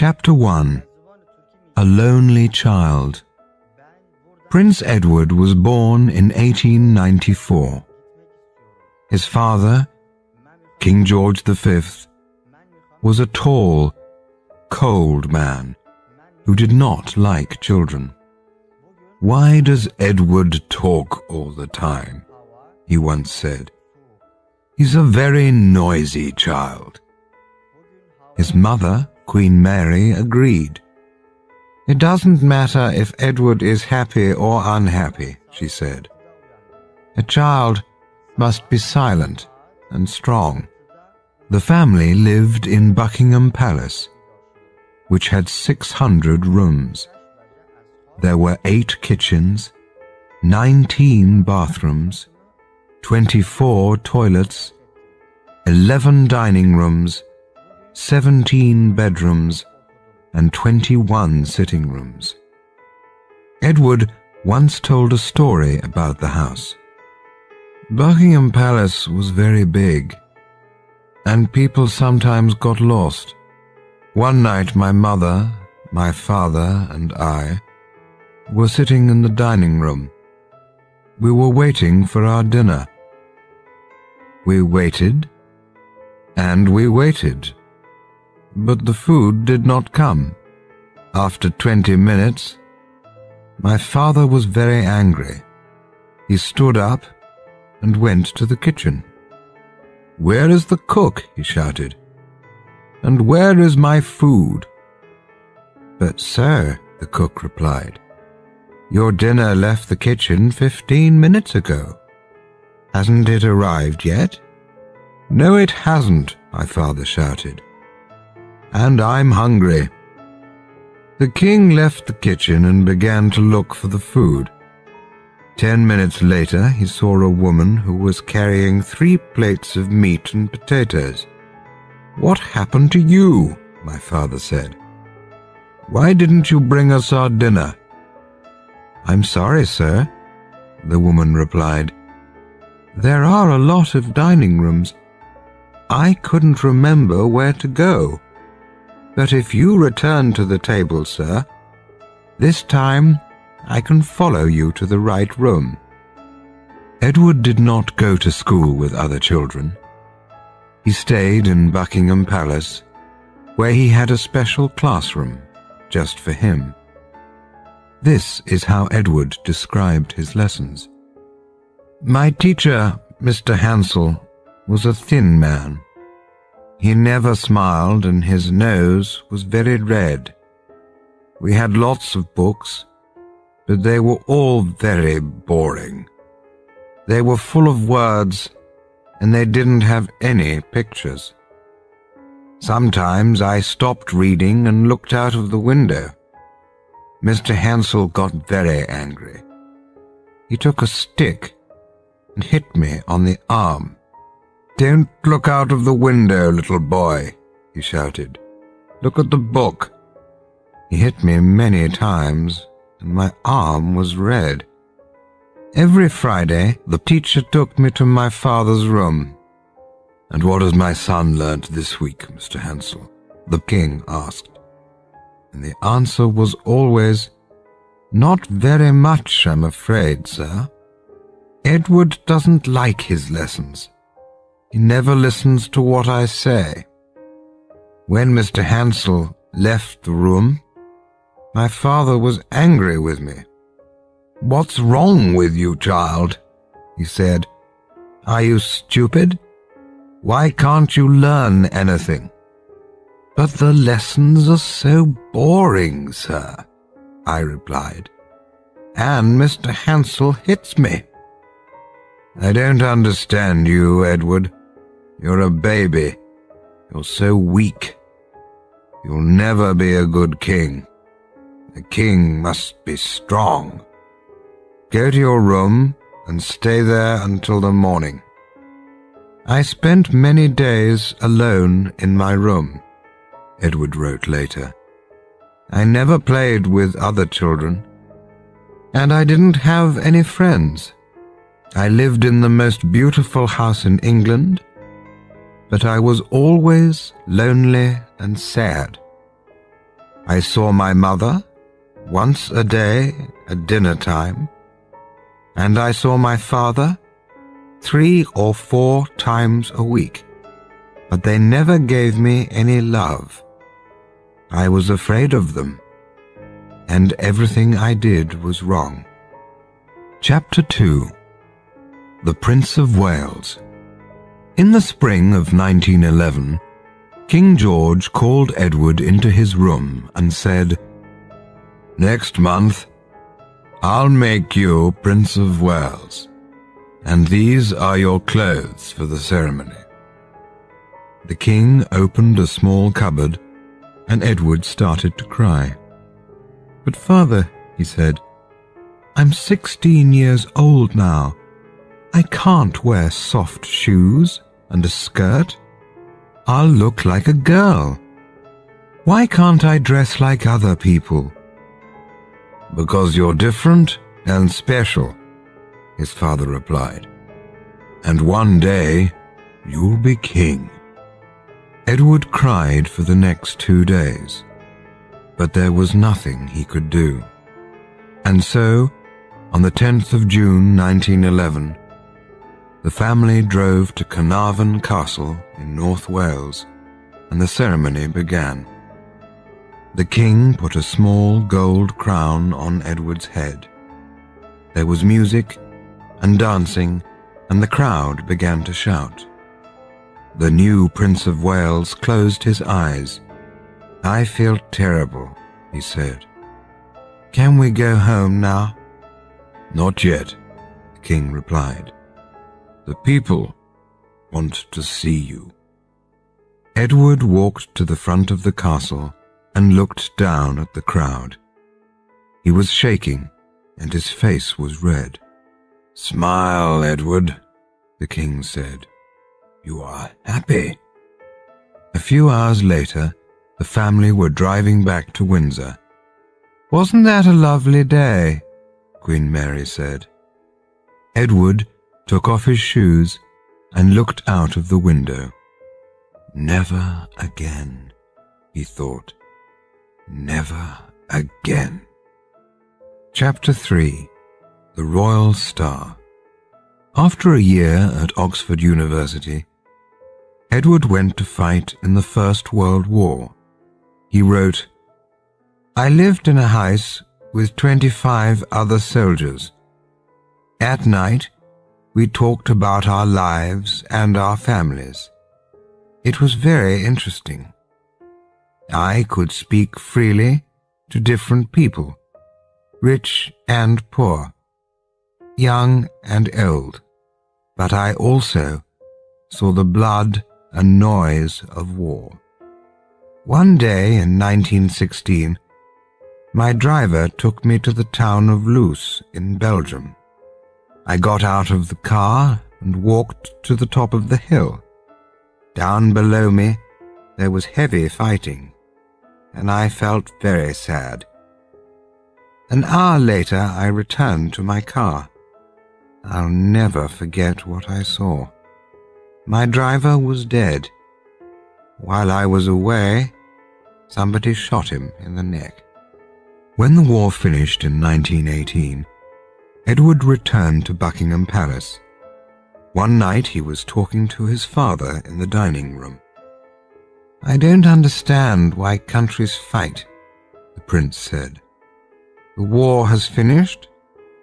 Chapter 1. A Lonely Child. Prince Edward was born in 1894. His father, King George V, was a tall, cold man who did not like children. "Why does Edward talk all the time?" he once said. "He's a very noisy child." His mother, Queen Mary, agreed. "It doesn't matter if Edward is happy or unhappy," she said. "A child must be silent and strong." The family lived in Buckingham Palace, which had 600 rooms. There were 8 kitchens, 19 bathrooms, 24 toilets, 11 dining rooms, 17 bedrooms, and 21 sitting rooms. Edward once told a story about the house. "Buckingham Palace was very big, and people sometimes got lost. One night my mother, my father, and I were sitting in the dining room. We were waiting for our dinner. We waited, and we waited, but the food did not come. After 20 minutes, my father was very angry. He stood up and went to the kitchen. 'Where is the cook?' he shouted. 'And where is my food?' 'But, sir,' the cook replied, 'your dinner left the kitchen 15 minutes ago. Hasn't it arrived yet?' 'No, it hasn't,' my father shouted. 'And I'm hungry.' The king left the kitchen and began to look for the food. 10 minutes later, he saw a woman who was carrying 3 plates of meat and potatoes. 'What happened to you?' my father said. 'Why didn't you bring us our dinner?' 'I'm sorry, sir,' the woman replied. 'There are a lot of dining rooms. I couldn't remember where to go. But if you return to the table, sir, this time I can follow you to the right room.' Edward did not go to school with other children. He stayed in Buckingham Palace, where he had a special classroom just for him. This is how Edward described his lessons. "My teacher, Mr. Hansel, was a thin man. He never smiled and his nose was very red. We had lots of books, but they were all very boring. They were full of words and they didn't have any pictures. Sometimes I stopped reading and looked out of the window. Mr. Hansel got very angry. He took a stick and hit me on the arm. 'Don't look out of the window, little boy,' he shouted. 'Look at the book.' He hit me many times, and my arm was red. Every Friday, the teacher took me to my father's room. 'And what has my son learnt this week, Mr. Hansel?' the king asked. And the answer was always, 'Not very much, I'm afraid, sir. Edward doesn't like his lessons. He never listens to what I say.' When Mr. Hansel left the room, my father was angry with me. 'What's wrong with you, child?' he said. 'Are you stupid? Why can't you learn anything?' 'But the lessons are so boring, sir,' I replied. 'And Mr. Hansel hits me.' 'I don't understand you, Edward. You're a baby. You're so weak. You'll never be a good king. A king must be strong. Go to your room and stay there until the morning.' I spent many days alone in my room," Edward wrote later. "I never played with other children, and I didn't have any friends. I lived in the most beautiful house in England, but I was always lonely and sad. I saw my mother once a day at dinner time, and I saw my father 3 or 4 times a week, but they never gave me any love. I was afraid of them, and everything I did was wrong. Chapter 2. The Prince of Wales. In the spring of 1911, King George called Edward into his room and said, "Next month, I'll make you Prince of Wales, and these are your clothes for the ceremony." The king opened a small cupboard, and Edward started to cry. "But father," he said, "I'm 16 years old now. I can't wear soft shoes and a skirt. I'll look like a girl. Why can't I dress like other people?" "Because you're different and special," his father replied. "And one day you'll be king." Edward cried for the next 2 days, but there was nothing he could do. And so, on the 10th of June 1911, the family drove to Carnarvon Castle in North Wales, and the ceremony began. The king put a small gold crown on Edward's head. There was music and dancing, and the crowd began to shout. The new Prince of Wales closed his eyes. "I feel terrible," he said. "Can we go home now?" "Not yet," the king replied. "The people want to see you." Edward walked to the front of the castle and looked down at the crowd. He was shaking, and his face was red. "Smile, Edward," the king said. "You are happy." A few hours later, the family were driving back to Windsor. "Wasn't that a lovely day?" Queen Mary said. Edward took off his shoes and looked out of the window. "Never again," he thought. "Never again." Chapter 3. The Royal Star. After a year at Oxford University, Edward went to fight in the First World War. He wrote, "I lived in a house with 25 other soldiers. At night, we talked about our lives and our families. It was very interesting. I could speak freely to different people, rich and poor, young and old, but I also saw the blood and noise of war. One day in 1916, my driver took me to the town of Loos in Belgium. I got out of the car and walked to the top of the hill. Down below me, there was heavy fighting, and I felt very sad. An hour later, I returned to my car. I'll never forget what I saw. My driver was dead. While I was away, somebody shot him in the neck." When the war finished in 1918, Edward returned to Buckingham Palace. One night he was talking to his father in the dining room. "I don't understand why countries fight," the prince said. "The war has finished,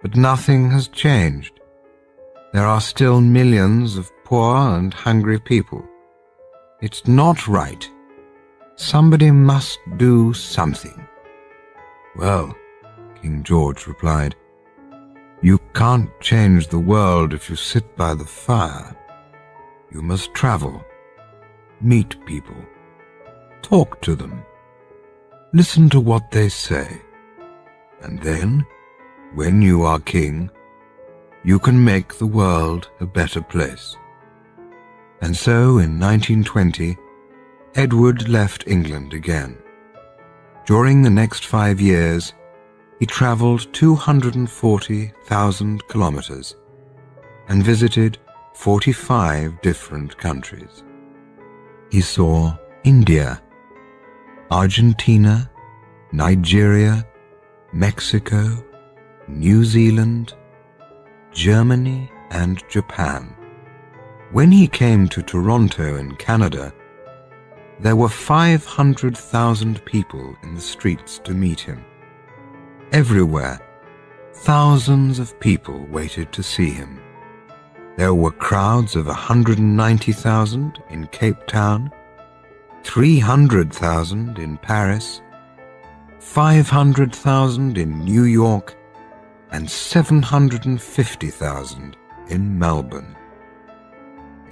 but nothing has changed. There are still millions of poor and hungry people. It's not right. Somebody must do something." "Well," King George replied, "you can't change the world if you sit by the fire. You must travel, meet people, talk to them, listen to what they say, and then, when you are king, you can make the world a better place." And so in 1920, Edward left England again. During the next 5 years, he travelled 240,000 kilometres and visited 45 different countries. He saw India, Argentina, Nigeria, Mexico, New Zealand, Germany, and Japan. When he came to Toronto in Canada, there were 500,000 people in the streets to meet him. Everywhere, thousands of people waited to see him. There were crowds of 190,000 in Cape Town, 300,000 in Paris, 500,000 in New York, and 750,000 in Melbourne.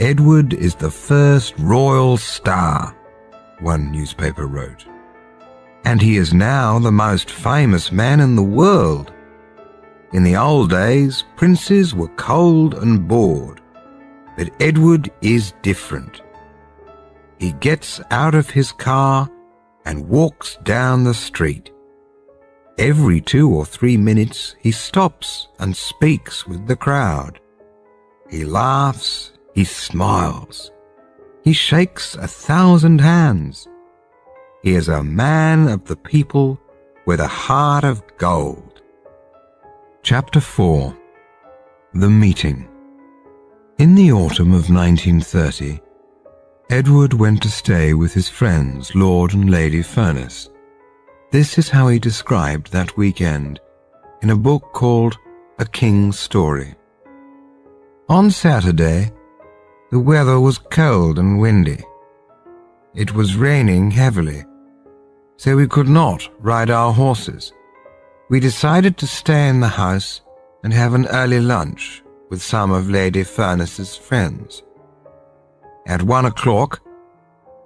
Edward is the first royal star, one newspaper wrote, and he is now the most famous man in the world. In the old days, princes were cold and bored, but Edward is different. He gets out of his car and walks down the street. Every 2 or 3 minutes, he stops and speaks with the crowd. He laughs, he smiles, he shakes 1,000 hands. He is a man of the people with a heart of gold. Chapter 4. The Meeting. In the autumn of 1930, Edward went to stay with his friends Lord and Lady Furness. This is how he described that weekend in a book called A King's Story. On Saturday, the weather was cold and windy. It was raining heavily, so we could not ride our horses. We decided to stay in the house and have an early lunch with some of Lady Furness's friends. At 1 o'clock,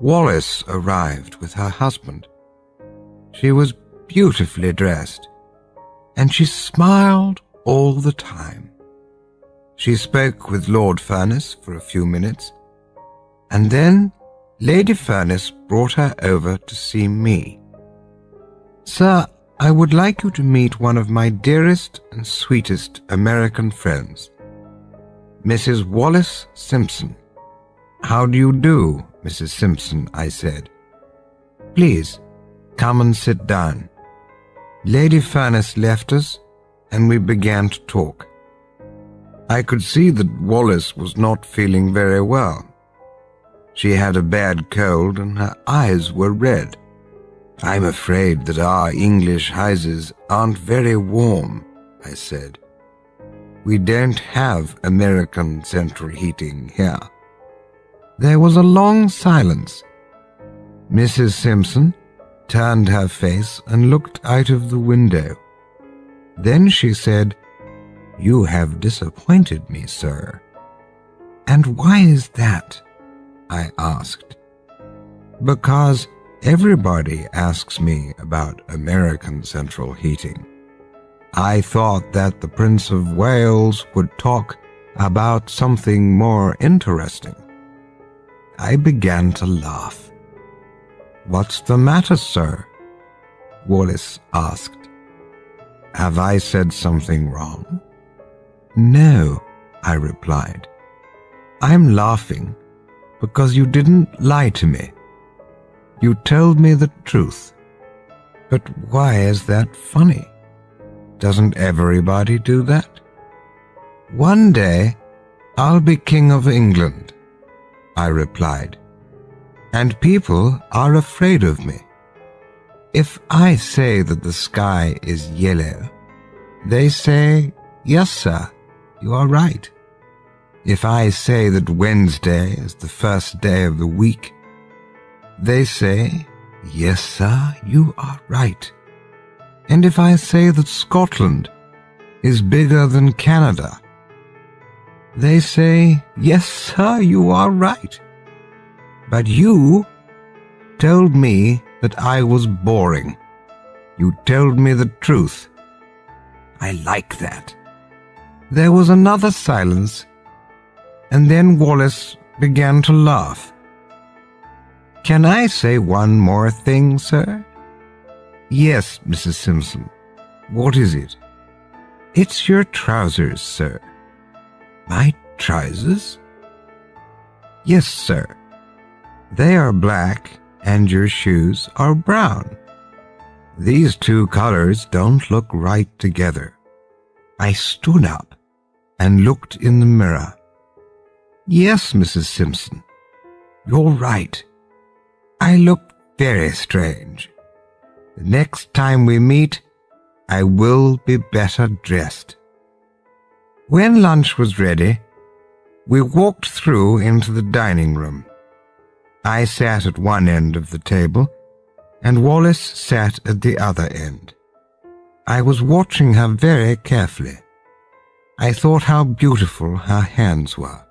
Wallis arrived with her husband. She was beautifully dressed, and she smiled all the time. She spoke with Lord Furness for a few minutes, and then Lady Furness brought her over to see me. "Sir, I would like you to meet one of my dearest and sweetest American friends, Mrs. Wallis Simpson." "How do you do, Mrs. Simpson?" I said. "Please, come and sit down." Lady Furness left us, and we began to talk. I could see that Wallis was not feeling very well. She had a bad cold, and her eyes were red. "I'm afraid that our English houses aren't very warm," I said. "We don't have American central heating here." There was a long silence. Mrs. Simpson turned her face and looked out of the window. Then she said, "You have disappointed me, sir." "And why is that?" I asked. "Because everybody asks me about American central heating. I thought that the Prince of Wales would talk about something more interesting." I began to laugh. "What's the matter, sir?" Wallis asked. "Have I said something wrong?" "No," I replied. "I'm laughing because you didn't lie to me. You told me the truth. But why is that funny? Doesn't everybody do that? One day, I'll be King of England," I replied, "and people are afraid of me. If I say that the sky is yellow, they say, 'Yes, sir, you are right.' If I say that Wednesday is the first day of the week, they say, 'Yes, sir, you are right.' And if I say that Scotland is bigger than Canada, they say, 'Yes, sir, you are right.' But you told me that I was boring. You told me the truth. I like that." There was another silence, and then Wallis began to laugh. "Can I say one more thing, sir?" "Yes, Mrs. Simpson. What is it?" "It's your trousers, sir." "My trousers?" "Yes, sir. They are black, and your shoes are brown." These two colors don't look right together. I stood up and looked in the mirror. Yes, Mrs. Simpson, you're right. I look very strange. The next time we meet, I will be better dressed. When lunch was ready, we walked through into the dining room. I sat at one end of the table, and Wallace sat at the other end. I was watching her very carefully. I thought how beautiful her hands were.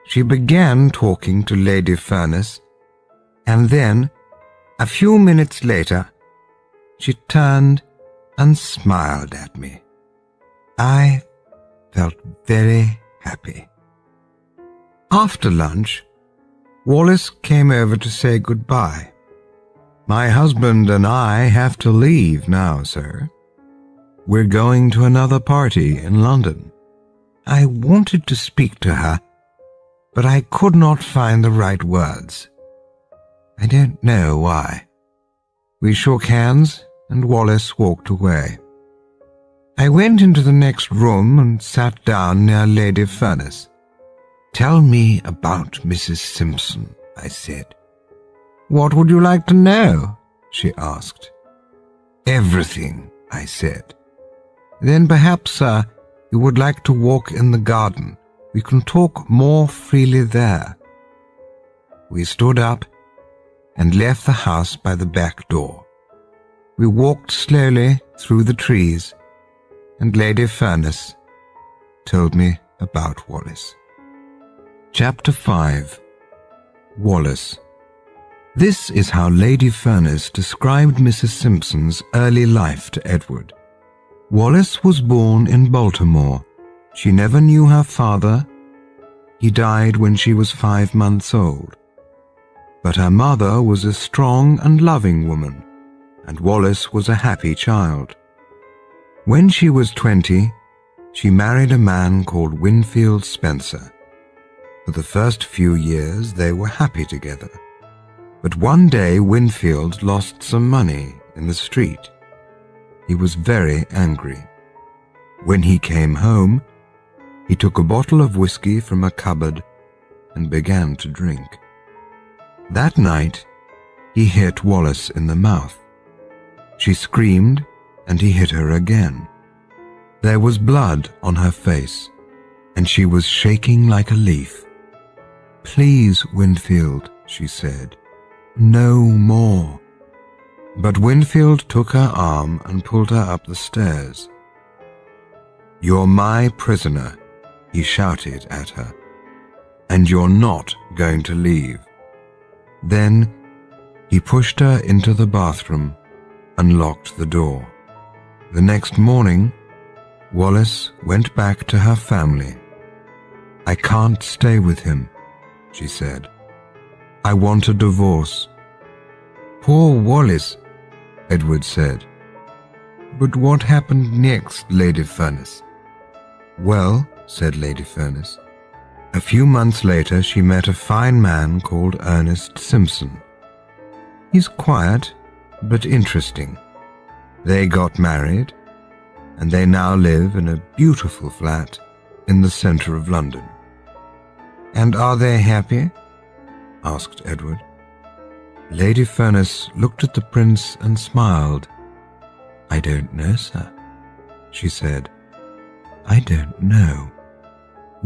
She began talking to Lady Furness, and then, a few minutes later, she turned and smiled at me. I felt very happy. After lunch, Wallace came over to say goodbye. My husband and I have to leave now, sir. We're going to another party in London. I wanted to speak to her, but I could not find the right words. I don't know why. We shook hands, and Wallace walked away. I went into the next room and sat down near Lady Furness. Tell me about Mrs. Simpson, I said. What would you like to know? She asked. Everything, I said. Then perhaps, sir, you would like to walk in the garden. We can talk more freely there. We stood up and left the house by the back door. We walked slowly through the trees, and Lady Furness told me about Wallace. Chapter 5. Wallace. This is how Lady Furness described Mrs. Simpson's early life to Edward. Wallace was born in Baltimore. She never knew her father. He died when she was 5 months old. But her mother was a strong and loving woman, and Wallace was a happy child. When she was 20, she married a man called Winfield Spencer. For the first few years, they were happy together. But one day, Winfield lost some money in the street. He was very angry. When he came home, he took a bottle of whiskey from a cupboard and began to drink. That night, he hit Wallace in the mouth. She screamed, and he hit her again. There was blood on her face, and she was shaking like a leaf. Please, Winfield, she said, no more. But Winfield took her arm and pulled her up the stairs. You're my prisoner, he shouted at her, and you're not going to leave. Then he pushed her into the bathroom and locked the door. The next morning, Wallace went back to her family. I can't stay with him, she said. I want a divorce. Poor Wallace, Edward said. But what happened next, Lady Furness? Well, said Lady Furness, a few months later she met a fine man called Ernest Simpson. He's quiet, but interesting. They got married, and they now live in a beautiful flat in the centre of London. And are they happy? Asked Edward. Lady Furness looked at the prince and smiled. I don't know, sir, she said. I don't know.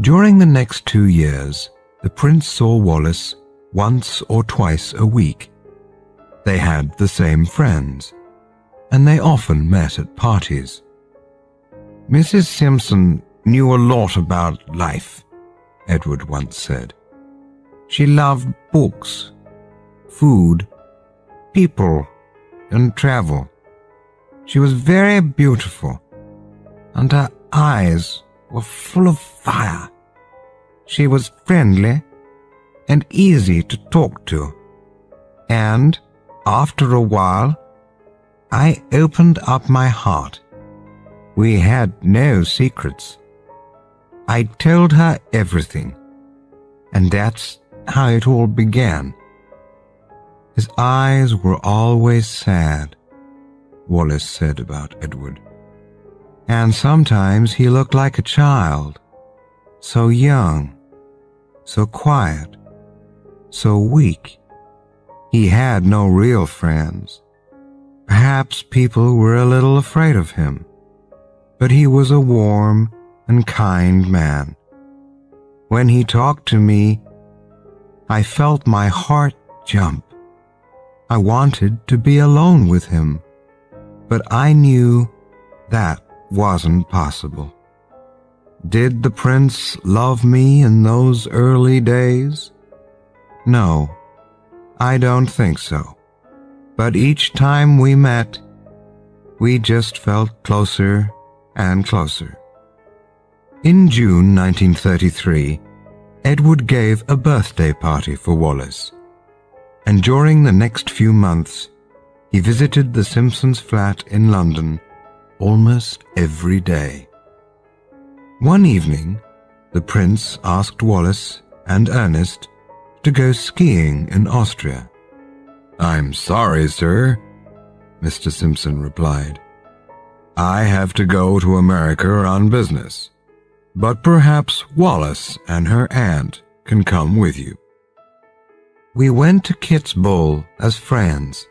During the next 2 years, the prince saw Wallace once or twice a week. They had the same friends, and they often met at parties. Mrs. Simpson knew a lot about life, Edward once said. She loved books, food, people, and travel. She was very beautiful, and her eyes were full of fire. She was friendly and easy to talk to, and after a while, I opened up my heart. We had no secrets. I told her everything, and that's how it all began. His eyes were always sad, Wallace said about Edward. And sometimes he looked like a child, so young, so quiet, so weak. He had no real friends. Perhaps people were a little afraid of him, but he was a warm and kind man. When he talked to me, I felt my heart jump. I wanted to be alone with him, but I knew that wasn't possible. Did the prince love me in those early days? No, I don't think so. But each time we met, we just felt closer and closer. In June 1933, Edward gave a birthday party for Wallace, and during the next few months, he visited the Simpsons' flat in London almost every day. One evening, the prince asked Wallace and Ernest to go skiing in Austria. "I'm sorry, sir," Mr. Simpson replied. "I have to go to America on business, but perhaps Wallace and her aunt can come with you." "We went to Kit's ball as friends,"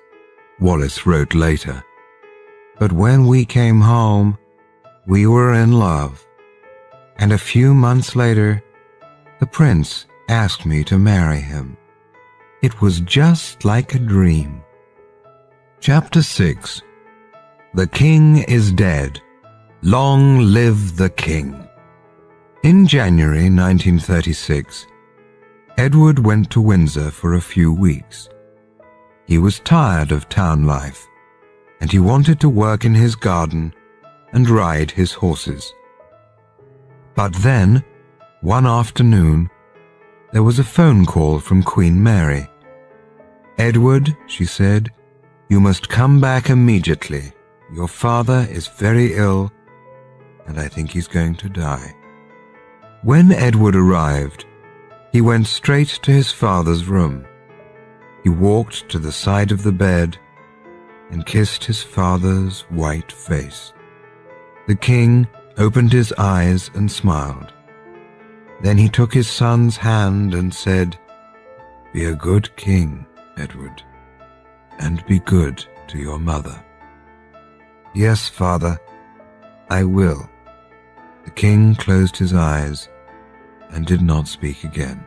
Wallace wrote later. "But when we came home, we were in love. And a few months later, the prince asked me to marry him. It was just like a dream." Chapter 6. The King is Dead. Long Live the King. In January 1936, Edward went to Windsor for a few weeks. He was tired of town life, and he wanted to work in his garden and ride his horses. But then, one afternoon, there was a phone call from Queen Mary. "Edward," she said, "you must come back immediately. Your father is very ill, and I think he's going to die." When Edward arrived, he went straight to his father's room. He walked to the side of the bed and kissed his father's white face. The king opened his eyes and smiled. Then he took his son's hand and said, "Be a good king, Edward, and be good to your mother." "Yes, father, I will." The king closed his eyes and did not speak again.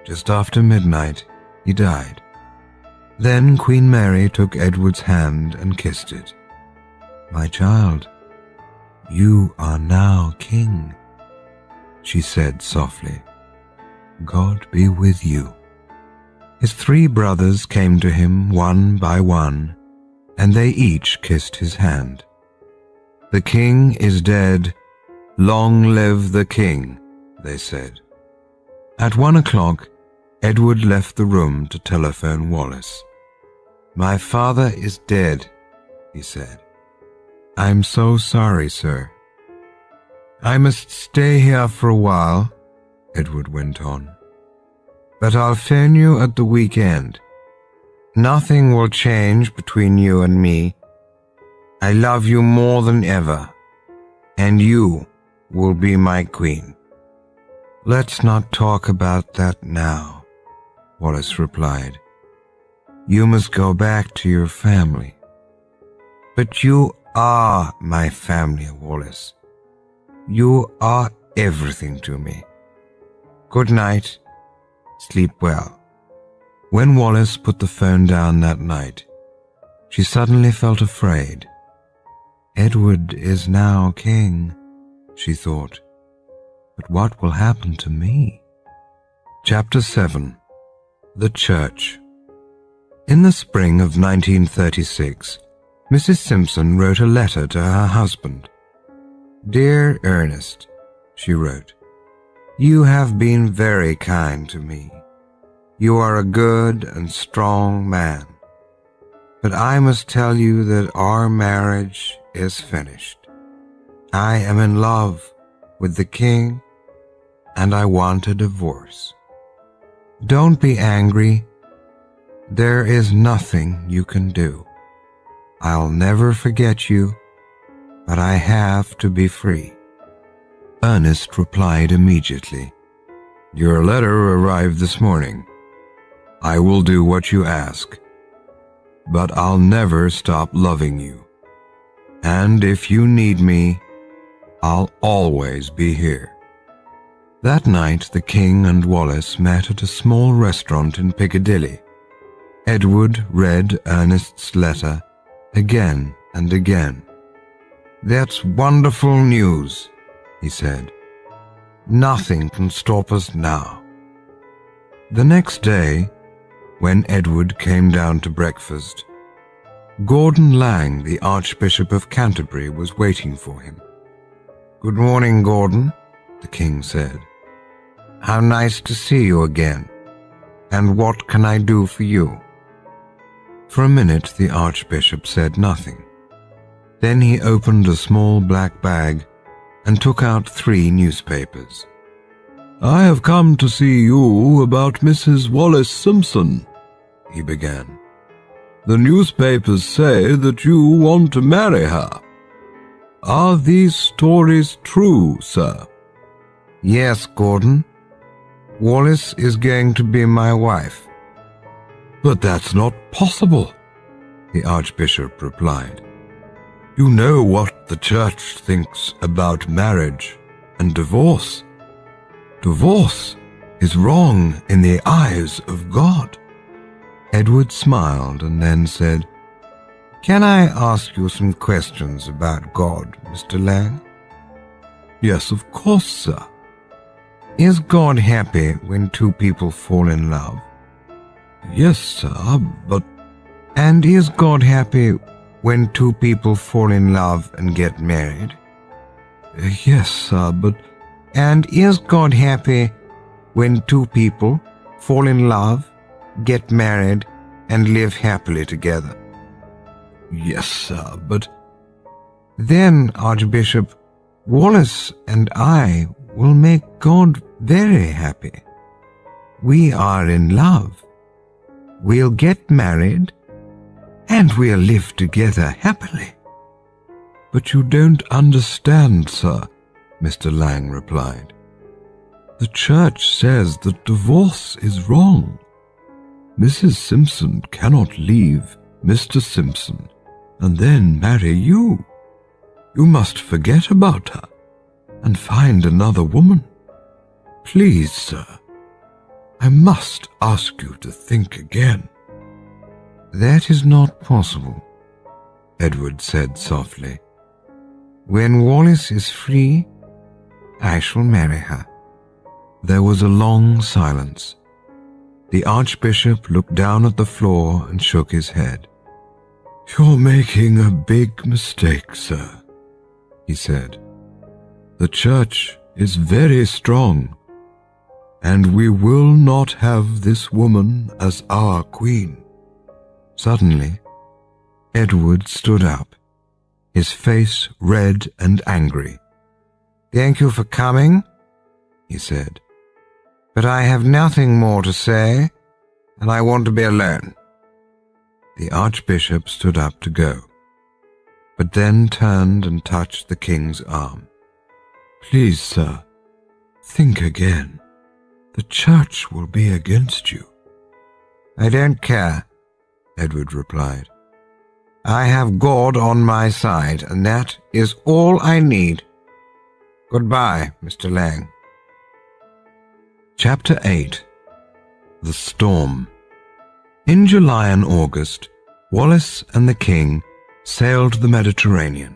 Just after midnight, he died. Then Queen Mary took Edward's hand and kissed it. "My child, you are now king," she said softly. "God be with you." His 3 brothers came to him one by one, and they each kissed his hand. "The king is dead. Long live the king," they said. At 1 o'clock, Edward left the room to telephone Wallace. "My father is dead," he said. "I'm so sorry, sir." "I must stay here for a while," Edward went on. "But I'll phone you at the weekend. Nothing will change between you and me. I love you more than ever, and you will be my queen." "Let's not talk about that now," Wallace replied. "You must go back to your family." "But you are my family, Wallace. You are everything to me. Good night. Sleep well." When Wallace put the phone down that night, she suddenly felt afraid. "Edward is now king," she thought. "But what will happen to me?" Chapter 7. The Church. In the spring of 1936, Mrs. Simpson wrote a letter to her husband. "Dear Ernest," she wrote, "you have been very kind to me. You are a good and strong man. But I must tell you that our marriage is finished. I am in love with the king, and I want a divorce. Don't be angry. There is nothing you can do. I'll never forget you, but I have to be free." Ernest replied immediately, "Your letter arrived this morning. I will do what you ask, but I'll never stop loving you. And if you need me, I'll always be here." That night the king and Wallace met at a small restaurant in Piccadilly. Edward read Ernest's letter again and again. "That's wonderful news," he said. "Nothing can stop us now." The next day, when Edward came down to breakfast, Gordon Lang, the Archbishop of Canterbury, was waiting for him. "Good morning, Gordon," the king said. "How nice to see you again. And what can I do for you?" For a minute the Archbishop said nothing. Then he opened a small black bag and took out 3 newspapers. "I have come to see you about Mrs. Wallace Simpson," he began. "The newspapers say that you want to marry her. Are these stories true, sir?" "Yes, Gordon. Wallace is going to be my wife." "But that's not possible," the Archbishop replied. "You know what the Church thinks about marriage and divorce. Divorce is wrong in the eyes of God." Edward smiled and then said, "Can I ask you some questions about God, Mr. Lang?" "Yes, of course, sir." "Is God happy when 2 people fall in love?" "Yes, sir, but—" "And is God happy when 2 people fall in love and get married?" "Yes, sir, but—" "And is God happy when 2 people fall in love, get married, and live happily together?" "Yes, sir, but—" "Then, Archbishop, Wallace and I will make God very happy. We are in love. We'll get married, and we'll live together happily." "But you don't understand, sir," Mr. Lang replied. "The Church says that divorce is wrong. Mrs. Simpson cannot leave Mr. Simpson and then marry you. You must forget about her and find another woman. Please, sir, I must ask you to think again." "That is not possible," Edward said softly. "When Wallace is free, I shall marry her." There was a long silence. The Archbishop looked down at the floor and shook his head. "You're making a big mistake, sir," he said. "The Church is very strong, and we will not have this woman as our queen." Suddenly, Edward stood up, his face red and angry. "Thank you for coming," he said. "But I have nothing more to say, and I want to be alone." The Archbishop stood up to go, but then turned and touched the king's arm. "Please, sir, think again. The Church will be against you." "I don't care," Edward replied. "I have God on my side, and that is all I need. Goodbye, Mr. Lang." Chapter 8. The Storm. In July and August, Wallace and the king sailed the Mediterranean.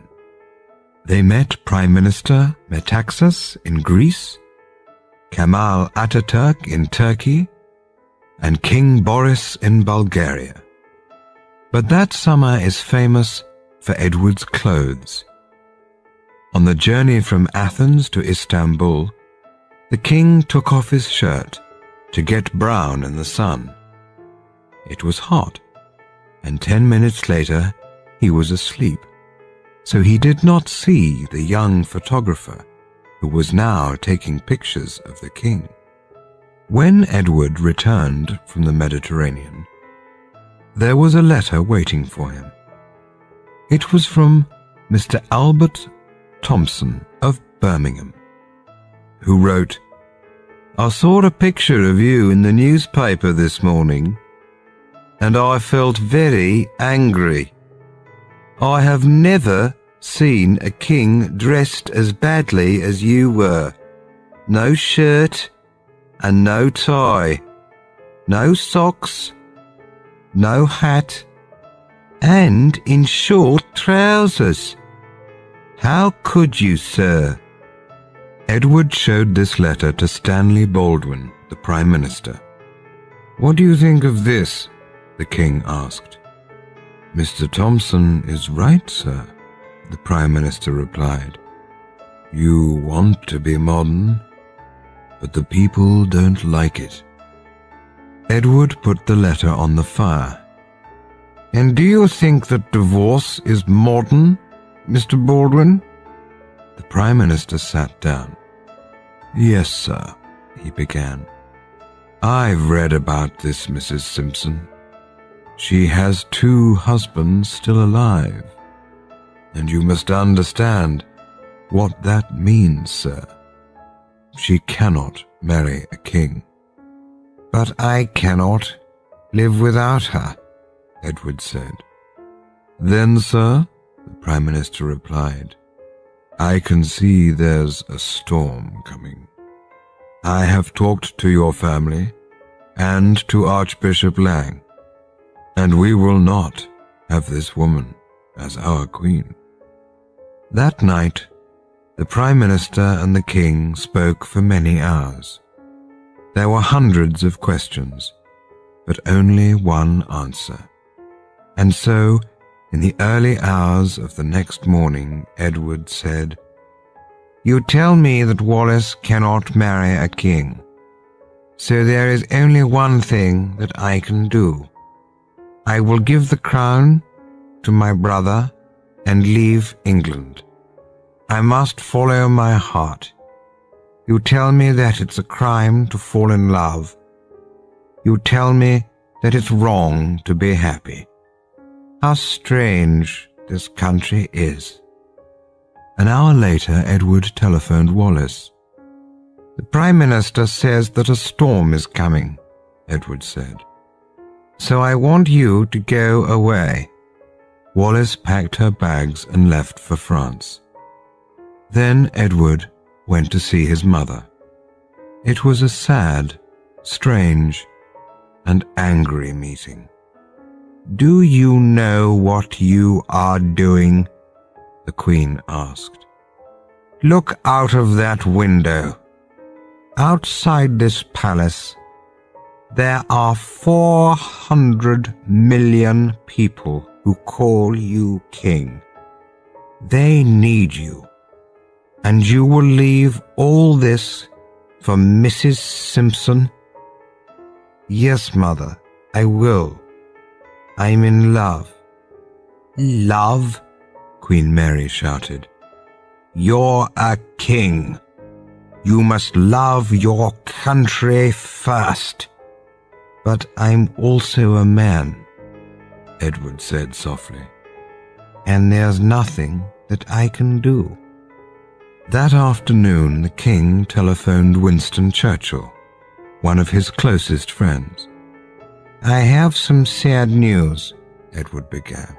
They met Prime Minister Metaxas in Greece, Kemal Ataturk in Turkey, and King Boris in Bulgaria. But that summer is famous for Edward's clothes. On the journey from Athens to Istanbul, the king took off his shirt to get brown in the sun. It was hot, and 10 minutes later he was asleep, so he did not see the young photographer who was now taking pictures of the king. When Edward returned from the Mediterranean, there was a letter waiting for him. It was from Mr. Albert Thompson of Birmingham, who wrote, "I saw a picture of you in the newspaper this morning, and I felt very angry. I have never seen a king dressed as badly as you were. No shirt and no tie, no socks, no hat, and in short trousers. How could you, sir?" Edward showed this letter to Stanley Baldwin, the Prime Minister. "What do you think of this?" the King asked. "Mr. Thompson is right, sir," the Prime Minister replied. "You want to be modern, but the people don't like it." Edward put the letter on the fire. "And do you think that divorce is modern, Mr. Baldwin?" The Prime Minister sat down. "Yes, sir," he began. "I've read about this Mrs. Simpson. She has 2 husbands still alive, and you must understand what that means, sir. She cannot marry a king." "But I cannot live without her," Edward said. "Then, sir," the Prime Minister replied, "I can see there's a storm coming. I have talked to your family and to Archbishop Lang, and we will not have this woman as our queen." That night, the Prime Minister and the King spoke for many hours. There were hundreds of questions, but only one answer. And so, in the early hours of the next morning, Edward said, "You tell me that Wallace cannot marry a king. So there is only one thing that I can do. I will give the crown to my brother and leave England. I must follow my heart. You tell me that it's a crime to fall in love. You tell me that it's wrong to be happy. How strange this country is." An hour later, Edward telephoned Wallace. "The Prime Minister says that a storm is coming," Edward said. "So I want you to go away." Wallace packed her bags and left for France. Then Edward went to see his mother. It was a sad, strange, and angry meeting. "Do you know what you are doing?" the Queen asked. "Look out of that window. Outside this palace, there are 400 million people who call you king. They need you, and you will leave all this for Mrs. Simpson?" "Yes, Mother, I will. I'm in love." "Love?" Queen Mary shouted. "You're a king. You must love your country first." "But I'm also a man," Edward said softly, "and there's nothing that I can do." That afternoon, the King telephoned Winston Churchill, one of his closest friends. "I have some sad news," Edward began.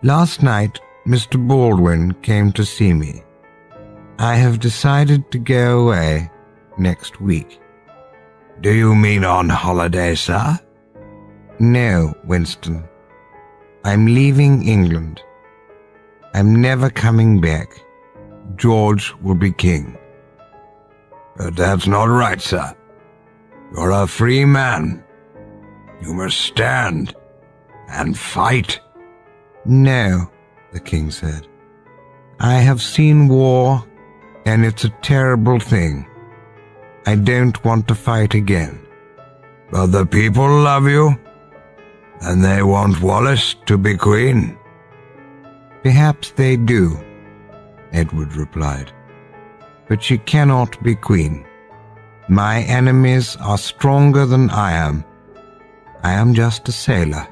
"Last night, Mr. Baldwin came to see me. I have decided to go away next week." "Do you mean on holiday, sir?" "No, Winston. I'm leaving England. I'm never coming back. George will be king." "But that's not right, sir. You're a free man. You must stand and fight." "No," the King said. "I have seen war, and it's a terrible thing. I don't want to fight again." "But the people love you, and they want Wallace to be queen." "Perhaps they do," Edward replied. "But she cannot be queen. My enemies are stronger than I am. I am just a sailor.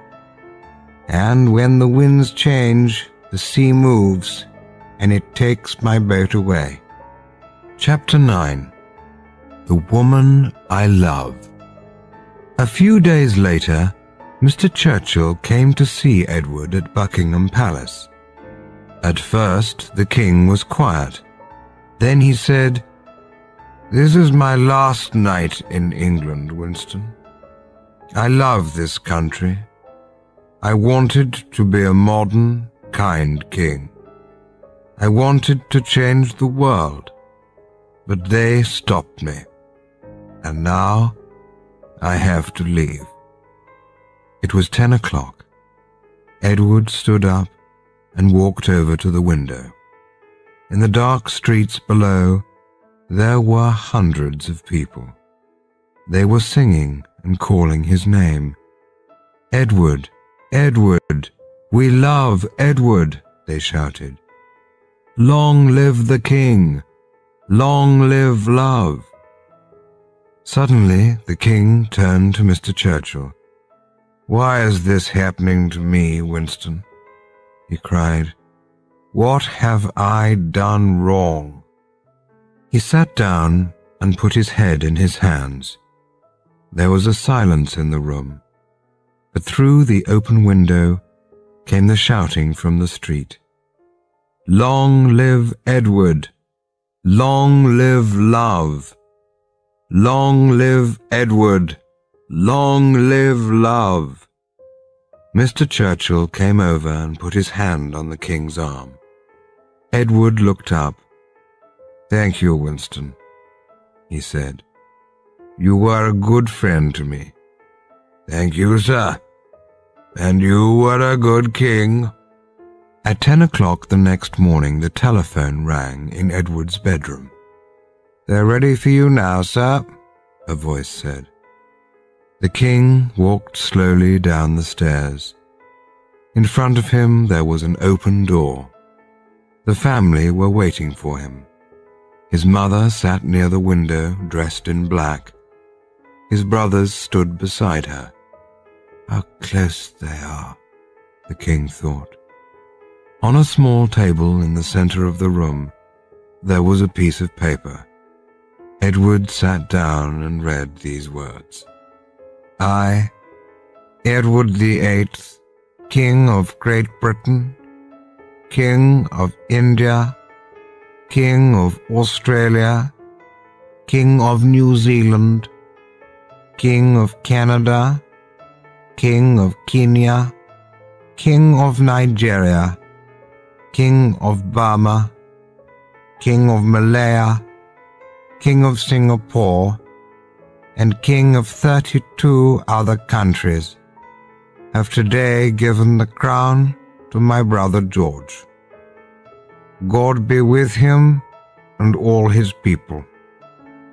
And when the winds change, the sea moves, and it takes my boat away. Chapter 9. The Woman I Love. A few days later, Mr. Churchill came to see Edward at Buckingham Palace. At first, the king was quiet. Then he said, "This is my last night in England, Winston. I love this country. I wanted to be a modern, kind king. I wanted to change the world, but they stopped me. And now I have to leave." It was 10 o'clock. Edward stood up and walked over to the window. In the dark streets below, there were hundreds of people. They were singing and calling his name. "Edward, Edward, we love Edward," they shouted. "Long live the king! Long live love!" Suddenly, the king turned to Mr. Churchill. "Why is this happening to me, Winston?" he cried. "What have I done wrong?" He sat down and put his head in his hands. There was a silence in the room, but through the open window came the shouting from the street. "Long live Edward! Long live love! Long live Edward! Long live love!" Mr. Churchill came over and put his hand on the king's arm. Edward looked up. "Thank you, Winston," he said. "You were a good friend to me." "Thank you, sir. And you were a good king." At 10 o'clock the next morning, the telephone rang in Edward's bedroom. "They're ready for you now, sir," a voice said. The king walked slowly down the stairs. In front of him there was an open door. The family were waiting for him. His mother sat near the window, dressed in black. His brothers stood beside her. "How close they are," the king thought. On a small table in the center of the room, there was a piece of paper. Edward sat down and read these words. "I, Edward VIII, King of Great Britain, King of India, King of Australia, King of New Zealand, King of Canada, King of Kenya, King of Nigeria, King of Burma, King of Malaya, King of Singapore, and King of 32 other countries, have today given the crown to my brother George. God be with him and all his people.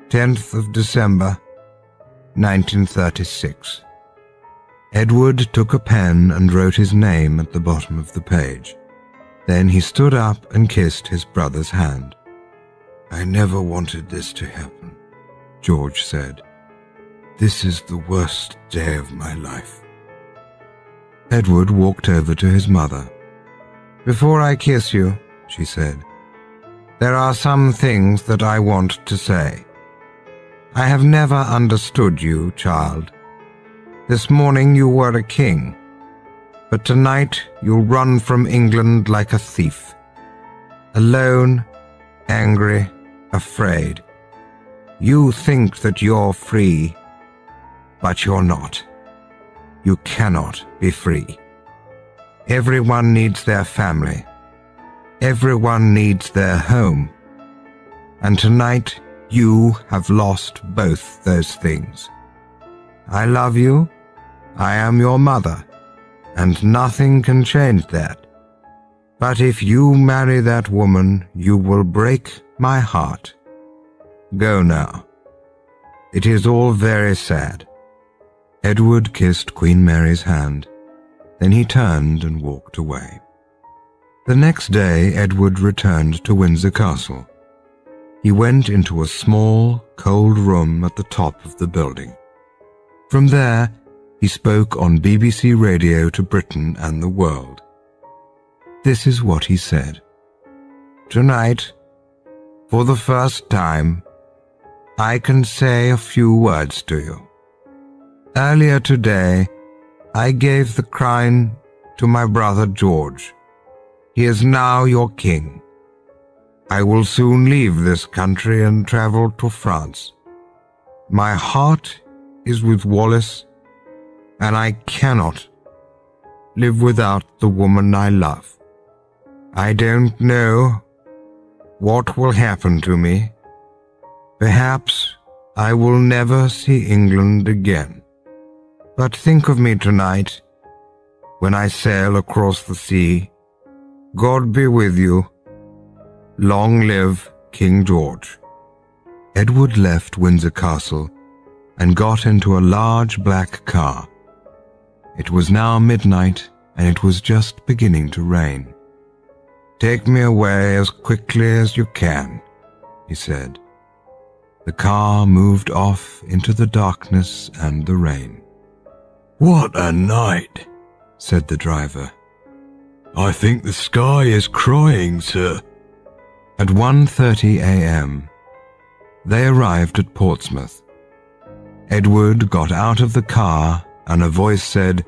10th of December, 1936. Edward took a pen and wrote his name at the bottom of the page. Then he stood up and kissed his brother's hand. "I never wanted this to happen," George said. "This is the worst day of my life." Edward walked over to his mother. "Before I kiss you," she said, "there are some things that I want to say. I have never understood you, child. This morning you were a king, but tonight you run from England like a thief. Alone, angry, afraid. You think that you're free, but you're not. You cannot be free. Everyone needs their family. Everyone needs their home. And tonight you have lost both those things. I love you. I am your mother, and nothing can change that. But if you marry that woman, you will break my heart. Go now. It is all very sad." Edward kissed Queen Mary's hand. Then he turned and walked away. The next day, Edward returned to Windsor Castle. He went into a small, cold room at the top of the building. From there, he spoke on BBC Radio to Britain and the world. This is what he said. "Tonight, for the first time, I can say a few words to you. Earlier today, I gave the crown to my brother George. He is now your king. I will soon leave this country and travel to France. My heart is with Wallace, and I cannot live without the woman I love. I don't know what will happen to me. Perhaps I will never see England again. But think of me tonight when I sail across the sea. God be with you. Long live King George." Edward left Windsor Castle and got into a large black car. It was now midnight, and it was just beginning to rain. "Take me away as quickly as you can," he said. The car moved off into the darkness and the rain. "What a night," said the driver. "I think the sky is crying, sir." At 1:30 a.m., they arrived at Portsmouth. Edward got out of the car and a voice said,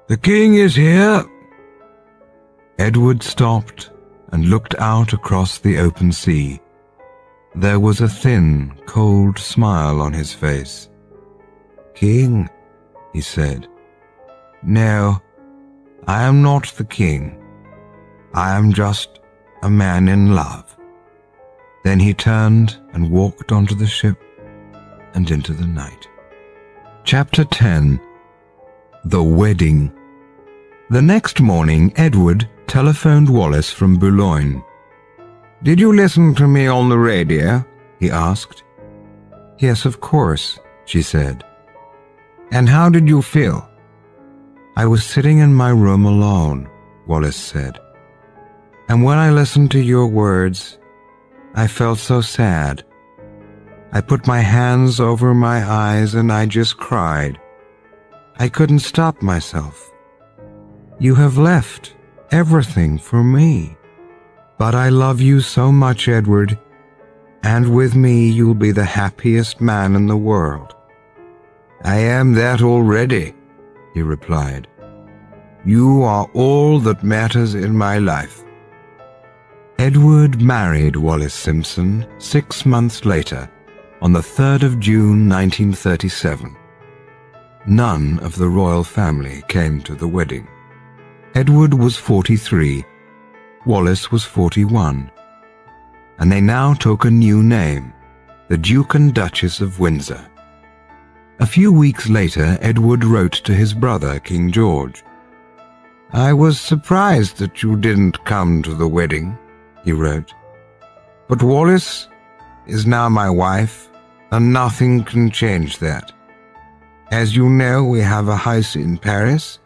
"The king is here." Edward stopped and looked out across the open sea. There was a thin, cold smile on his face. "King," he said. "No, I am not the king. I am just a man in love." Then he turned and walked onto the ship and into the night. Chapter 10. The Wedding. The next morning, Edward telephoned Wallace from Boulogne. "Did you listen to me on the radio?" he asked. "Yes, of course," she said. "And how did you feel?" "I was sitting in my room alone," Wallace said. "And when I listened to your words, I felt so sad. I put my hands over my eyes and I just cried. I couldn't stop myself. You have left everything for me. But I love you so much, Edward, and with me you'll be the happiest man in the world." "I am that already," he replied. "You are all that matters in my life." Edward married Wallis Simpson 6 months later, on the 3rd of June 1937. None of the royal family came to the wedding. Edward was 43, Wallis was 41, and they now took a new name, the Duke and Duchess of Windsor. A few weeks later, Edward wrote to his brother, King George. "I was surprised that you didn't come to the wedding," he wrote. "But Wallis is now my wife, and nothing can change that. As you know, we have a house in Paris,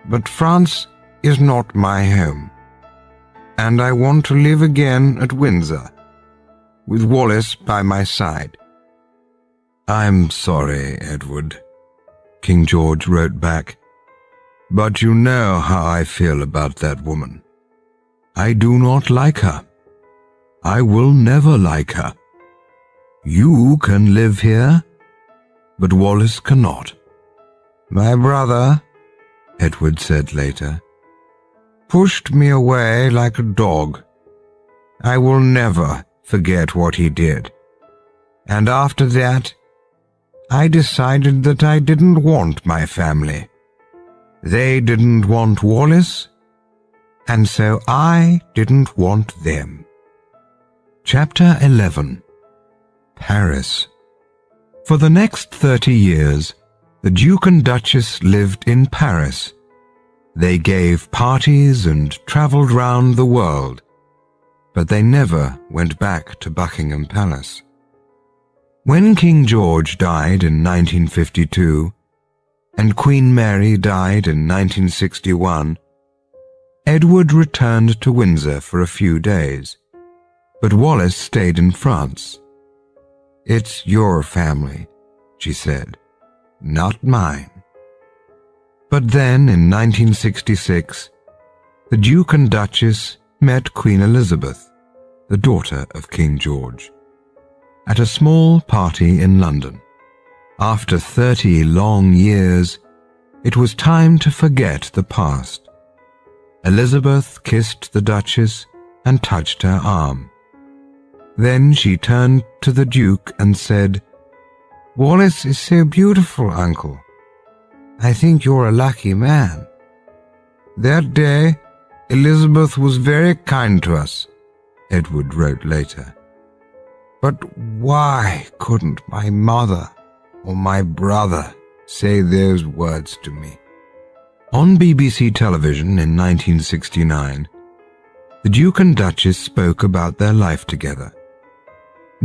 but France is not my home, and I want to live again at Windsor, with Wallis by my side." "I'm sorry, Edward," King George wrote back, "but you know how I feel about that woman. I do not like her. I will never like her. You can live here, but Wallis cannot." "My brother," Edward said later, "pushed me away like a dog. I will never forget what he did. And after that, I decided that I didn't want my family. They didn't want Wallis, and so I didn't want them." Chapter 11. Paris. For the next 30 years, the Duke and Duchess lived in Paris. They gave parties and travelled round the world, but they never went back to Buckingham Palace. When King George died in 1952, and Queen Mary died in 1961, Edward returned to Windsor for a few days, but Wallis stayed in France. "It's your family," she said, "not mine." But then, in 1966, the Duke and Duchess met Queen Elizabeth, the daughter of King George, at a small party in London. After 30 long years, it was time to forget the past. Elizabeth kissed the Duchess and touched her arm. Then she turned to the Duke and said, "Wallace is so beautiful, Uncle. I think you're a lucky man." "That day, Elizabeth was very kind to us," Edward wrote later. "But why couldn't my mother or my brother say those words to me?" On BBC television in 1969, the Duke and Duchess spoke about their life together.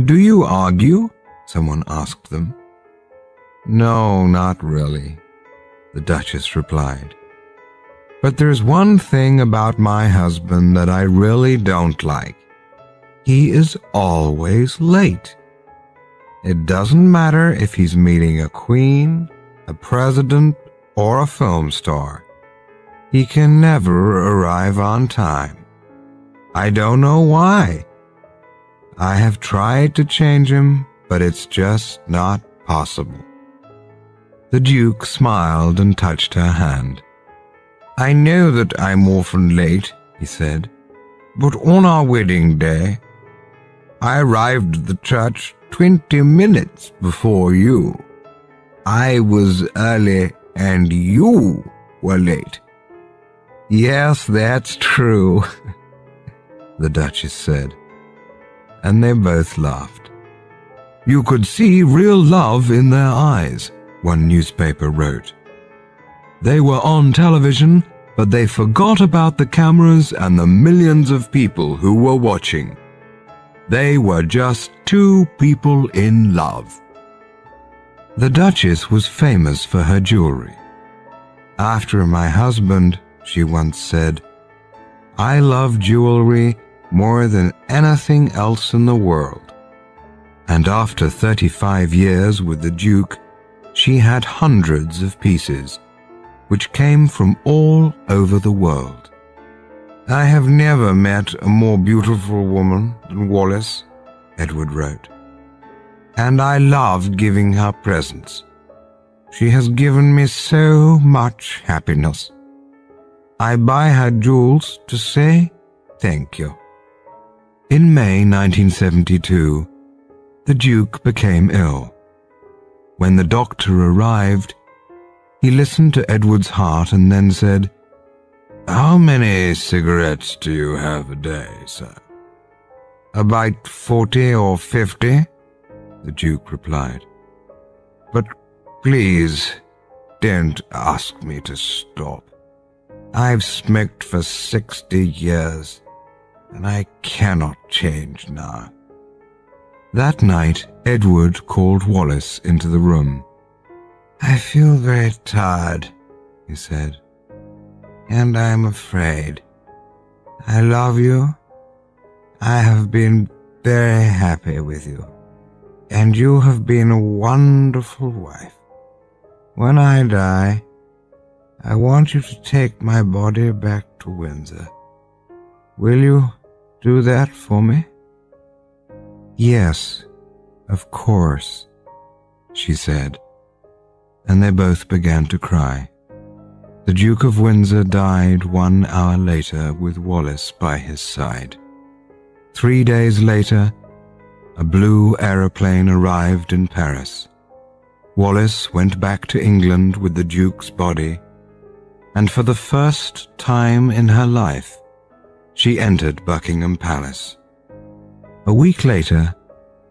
"Do you argue?" someone asked them. "No, not really," the Duchess replied. "But there's one thing about my husband that I really don't like. He is always late. It doesn't matter if he's meeting a queen, a president, or a film star. He can never arrive on time. I don't know why. I have tried to change him, but it's just not possible." The Duke smiled and touched her hand. "I know that I'm often late," he said, "but on our wedding day, I arrived at the church 20 minutes before you. I was early and you were late." "Yes, that's true," the Duchess said, and they both laughed. "You could see real love in their eyes," one newspaper wrote. "They were on television, but they forgot about the cameras and the millions of people who were watching. They were just two people in love." The Duchess was famous for her jewelry. "After my husband," she once said, "I love jewelry more than anything else in the world." And after 35 years with the Duke, she had hundreds of pieces, which came from all over the world. "I have never met a more beautiful woman than Wallace," Edward wrote, "and I loved giving her presents. She has given me so much happiness. I buy her jewels to say thank you." In May 1972, the Duke became ill. When the doctor arrived, he listened to Edward's heart and then said, "How many cigarettes do you have a day, sir?" "About 40 or 50, the Duke replied. "But please, don't ask me to stop. I've smoked for 60 years, and I cannot change now." That night, Edward called Wallace into the room. "I feel very tired," he said, "and I'm afraid. I love you. I have been very happy with you, and you have been a wonderful wife. When I die, I want you to take my body back to Windsor. Will you do that for me?" "Yes, of course," she said, and they both began to cry. The Duke of Windsor died 1 hour later with Wallace by his side. 3 days later, a blue aeroplane arrived in Paris. Wallace went back to England with the Duke's body, and for the first time in her life, she entered Buckingham Palace. A week later,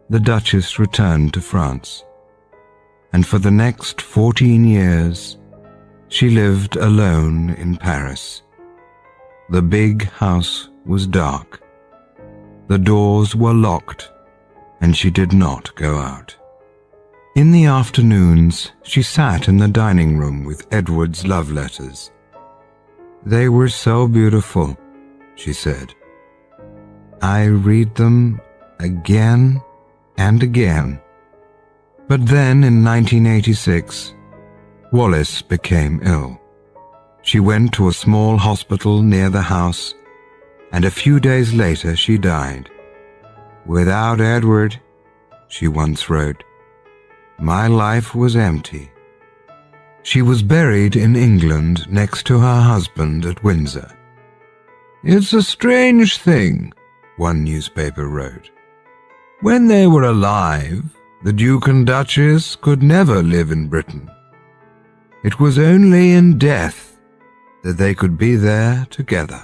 the Duchess returned to France, and for the next 14 years, she lived alone in Paris. The big house was dark. The doors were locked, and she did not go out. In the afternoons, she sat in the dining room with Edward's love letters. "They were so beautiful," she said. "I read them again and again." But then in 1986, Wallace became ill. She went to a small hospital near the house, and a few days later she died. "Without Edward," she once wrote, "my life was empty." She was buried in England next to her husband at Windsor. "It's a strange thing," one newspaper wrote. "When they were alive, the Duke and Duchess could never live in Britain. It was only in death that they could be there together."